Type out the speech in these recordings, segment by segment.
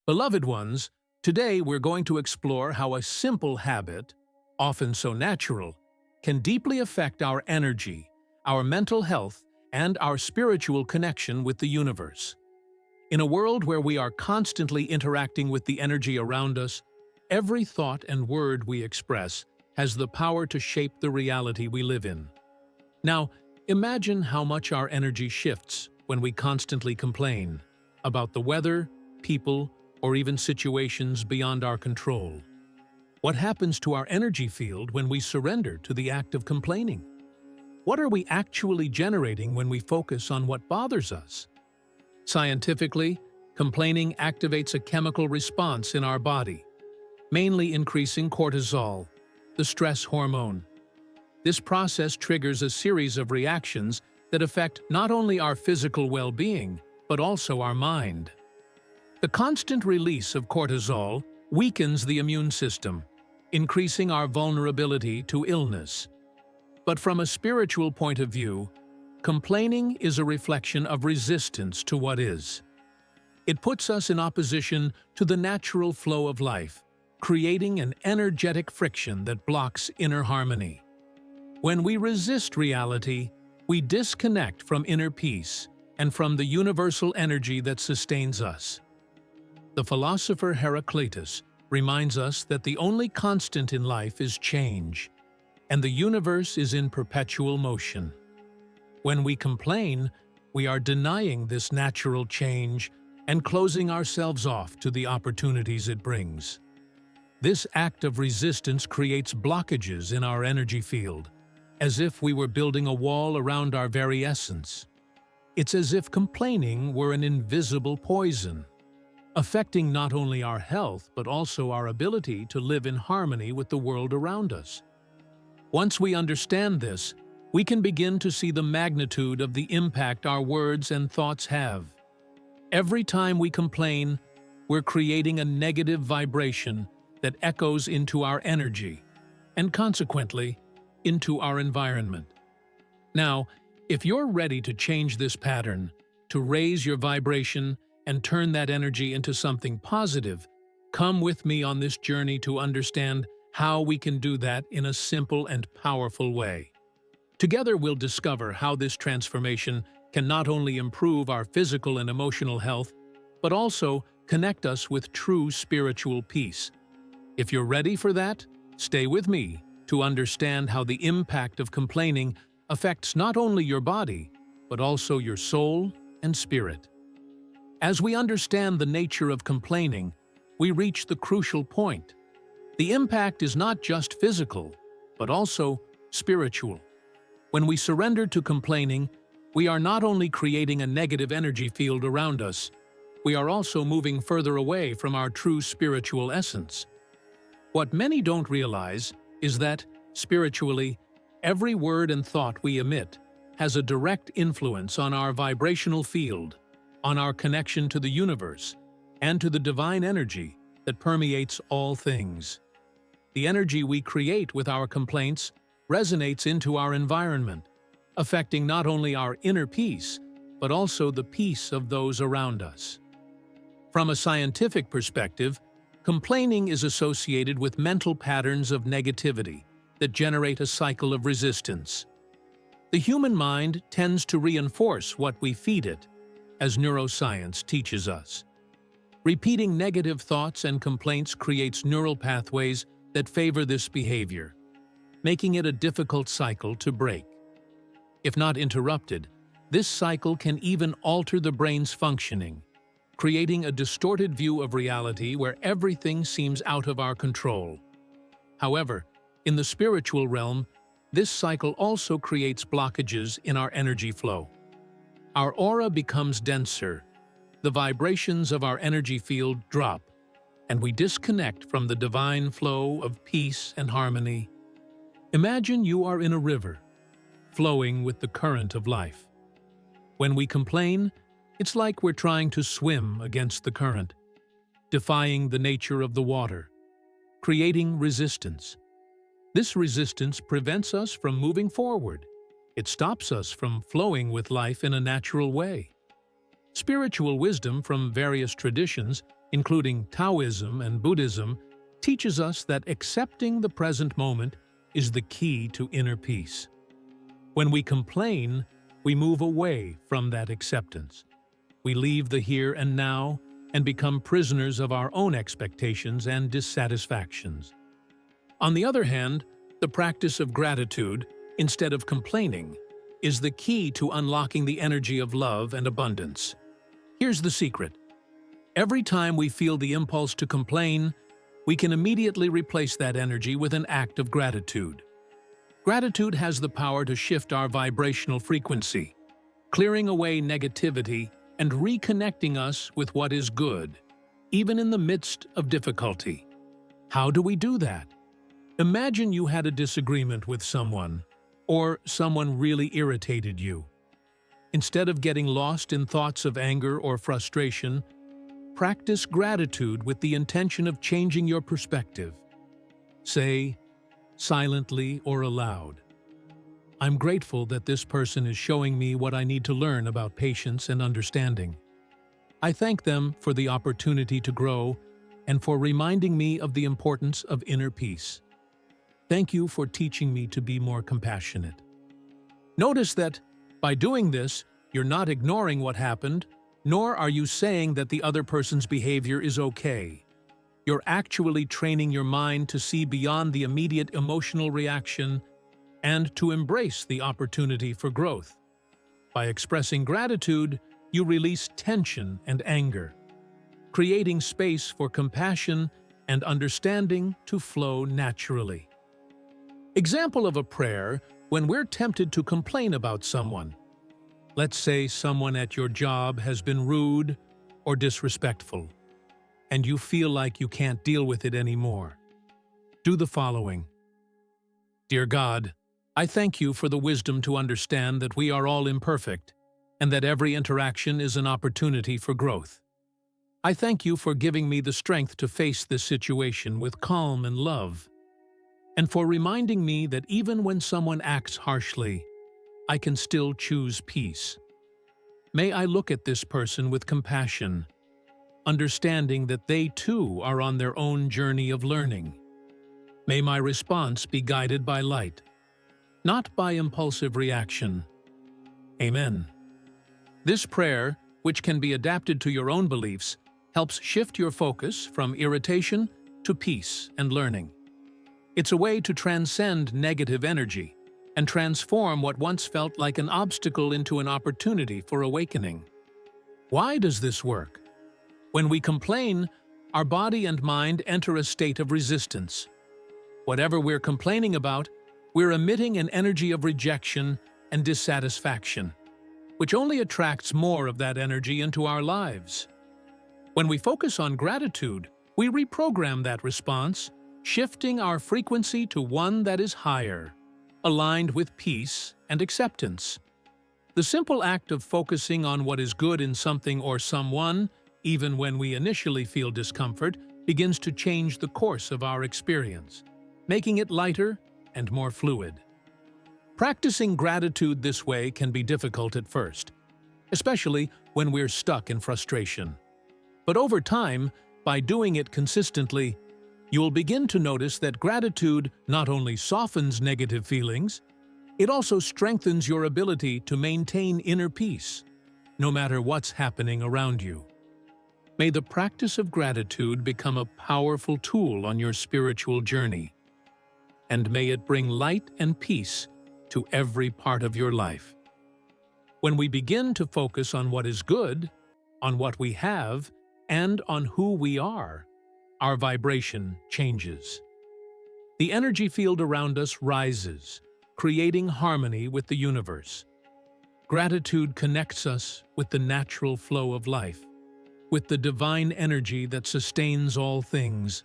Beloved ones, today we're going to explore how a simple habit, often so natural, can deeply affect our energy, our mental health, and our spiritual connection with the universe. In a world where we are constantly interacting with the energy around us, every thought and word we express has the power to shape the reality we live in. Now, imagine how much our energy shifts when we constantly complain about the weather, people, or even situations beyond our control. What happens to our energy field when we surrender to the act of complaining? What are we actually generating when we focus on what bothers us? Scientifically, complaining activates a chemical response in our body, mainly increasing cortisol, the stress hormone. This process triggers a series of reactions that affect not only our physical well-being, but also our mind. The constant release of cortisol weakens the immune system, increasing our vulnerability to illness. But from a spiritual point of view, complaining is a reflection of resistance to what is. It puts us in opposition to the natural flow of life, creating an energetic friction that blocks inner harmony. When we resist reality, we disconnect from inner peace and from the universal energy that sustains us. The philosopher Heraclitus reminds us that the only constant in life is change, and the universe is in perpetual motion. When we complain, we are denying this natural change and closing ourselves off to the opportunities it brings. This act of resistance creates blockages in our energy field, as if we were building a wall around our very essence. It's as if complaining were an invisible poison, affecting not only our health but also our ability to live in harmony with the world around us. Once we understand this, we can begin to see the magnitude of the impact our words and thoughts have. Every time we complain, we're creating a negative vibration that echoes into our energy, and consequently, into our environment. Now, if you're ready to change this pattern, to raise your vibration and turn that energy into something positive, come with me on this journey to understand how we can do that in a simple and powerful way. Together we'll discover how this transformation can not only improve our physical and emotional health, but also connect us with true spiritual peace. If you're ready for that, stay with me to understand how the impact of complaining affects not only your body, but also your soul and spirit. As we understand the nature of complaining, we reach the crucial point. The impact is not just physical, but also spiritual. When we surrender to complaining, we are not only creating a negative energy field around us, we are also moving further away from our true spiritual essence. What many don't realize is that, spiritually, every word and thought we emit has a direct influence on our vibrational field, on our connection to the universe, and to the divine energy that permeates all things. The energy we create with our complaints resonates into our environment, affecting not only our inner peace, but also the peace of those around us. From a scientific perspective, complaining is associated with mental patterns of negativity that generate a cycle of resistance. The human mind tends to reinforce what we feed it, as neuroscience teaches us. Repeating negative thoughts and complaints creates neural pathways that favor this behavior, making it a difficult cycle to break. If not interrupted, this cycle can even alter the brain's functioning, creating a distorted view of reality where everything seems out of our control. However, in the spiritual realm, this cycle also creates blockages in our energy flow. Our aura becomes denser, the vibrations of our energy field drop, and we disconnect from the divine flow of peace and harmony. Imagine you are in a river, flowing with the current of life. When we complain, it's like we're trying to swim against the current, defying the nature of the water, creating resistance. This resistance prevents us from moving forward. It stops us from flowing with life in a natural way. Spiritual wisdom from various traditions including Taoism and Buddhism, teaches us that accepting the present moment is the key to inner peace. When we complain, we move away from that acceptance. We leave the here and now and become prisoners of our own expectations and dissatisfactions. On the other hand, the practice of gratitude, instead of complaining, is the key to unlocking the energy of love and abundance. Here's the secret. Every time we feel the impulse to complain, we can immediately replace that energy with an act of gratitude. Gratitude has the power to shift our vibrational frequency, clearing away negativity and reconnecting us with what is good, even in the midst of difficulty. How do we do that? Imagine you had a disagreement with someone, or someone really irritated you. Instead of getting lost in thoughts of anger or frustration, practice gratitude with the intention of changing your perspective. Say, silently or aloud, "I'm grateful that this person is showing me what I need to learn about patience and understanding. I thank them for the opportunity to grow and for reminding me of the importance of inner peace. Thank you for teaching me to be more compassionate." Notice that by doing this, you're not ignoring what happened, nor are you saying that the other person's behavior is okay. You're actually training your mind to see beyond the immediate emotional reaction and to embrace the opportunity for growth. By expressing gratitude, you release tension and anger, creating space for compassion and understanding to flow naturally. Example of a prayer when we're tempted to complain about someone. Let's say someone at your job has been rude or disrespectful, and you feel like you can't deal with it anymore. Do the following. Dear God, I thank you for the wisdom to understand that we are all imperfect and that every interaction is an opportunity for growth. I thank you for giving me the strength to face this situation with calm and love, and for reminding me that even when someone acts harshly, I can still choose peace. May I look at this person with compassion, understanding that they too are on their own journey of learning. May my response be guided by light, not by impulsive reaction. Amen. This prayer, which can be adapted to your own beliefs, helps shift your focus from irritation to peace and learning. It's a way to transcend negative energy and transform what once felt like an obstacle into an opportunity for awakening. Why does this work? When we complain, our body and mind enter a state of resistance. Whatever we're complaining about, we're emitting an energy of rejection and dissatisfaction, which only attracts more of that energy into our lives. When we focus on gratitude, we reprogram that response, shifting our frequency to one that is higher, aligned with peace and acceptance. The simple act of focusing on what is good in something or someone, even when we initially feel discomfort, begins to change the course of our experience, making it lighter and more fluid. Practicing gratitude this way can be difficult at first, especially when we're stuck in frustration. But over time, by doing it consistently, you'll begin to notice that gratitude not only softens negative feelings, it also strengthens your ability to maintain inner peace, no matter what's happening around you. May the practice of gratitude become a powerful tool on your spiritual journey, and may it bring light and peace to every part of your life. When we begin to focus on what is good, on what we have, and on who we are, our vibration changes. The energy field around us rises, creating harmony with the universe. Gratitude connects us with the natural flow of life, with the divine energy that sustains all things.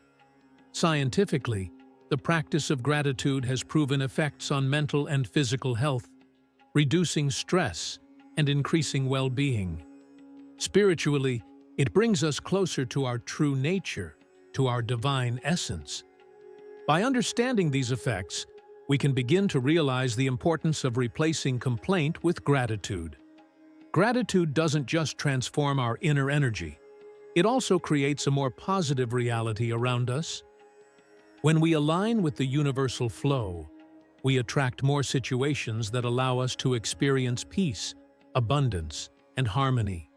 Scientifically, the practice of gratitude has proven effects on mental and physical health, reducing stress and increasing well-being. Spiritually, it brings us closer to our true nature, to our divine essence. By understanding these effects, we can begin to realize the importance of replacing complaint with gratitude. Gratitude doesn't just transform our inner energy, It also creates a more positive reality around us. When we align with the universal flow, we attract more situations that allow us to experience peace, abundance, and harmony.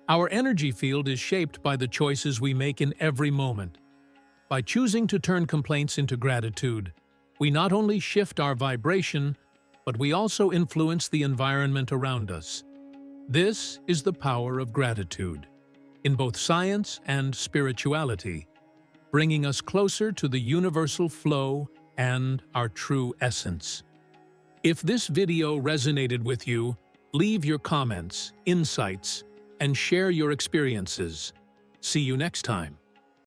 Our energy field is shaped by the choices we make in every moment. By choosing to turn complaints into gratitude, we not only shift our vibration, but we also influence the environment around us. This is the power of gratitude, in both science and spirituality, bringing us closer to the universal flow and our true essence. If this video resonated with you, leave your comments, insights, and share your experiences. See you next time.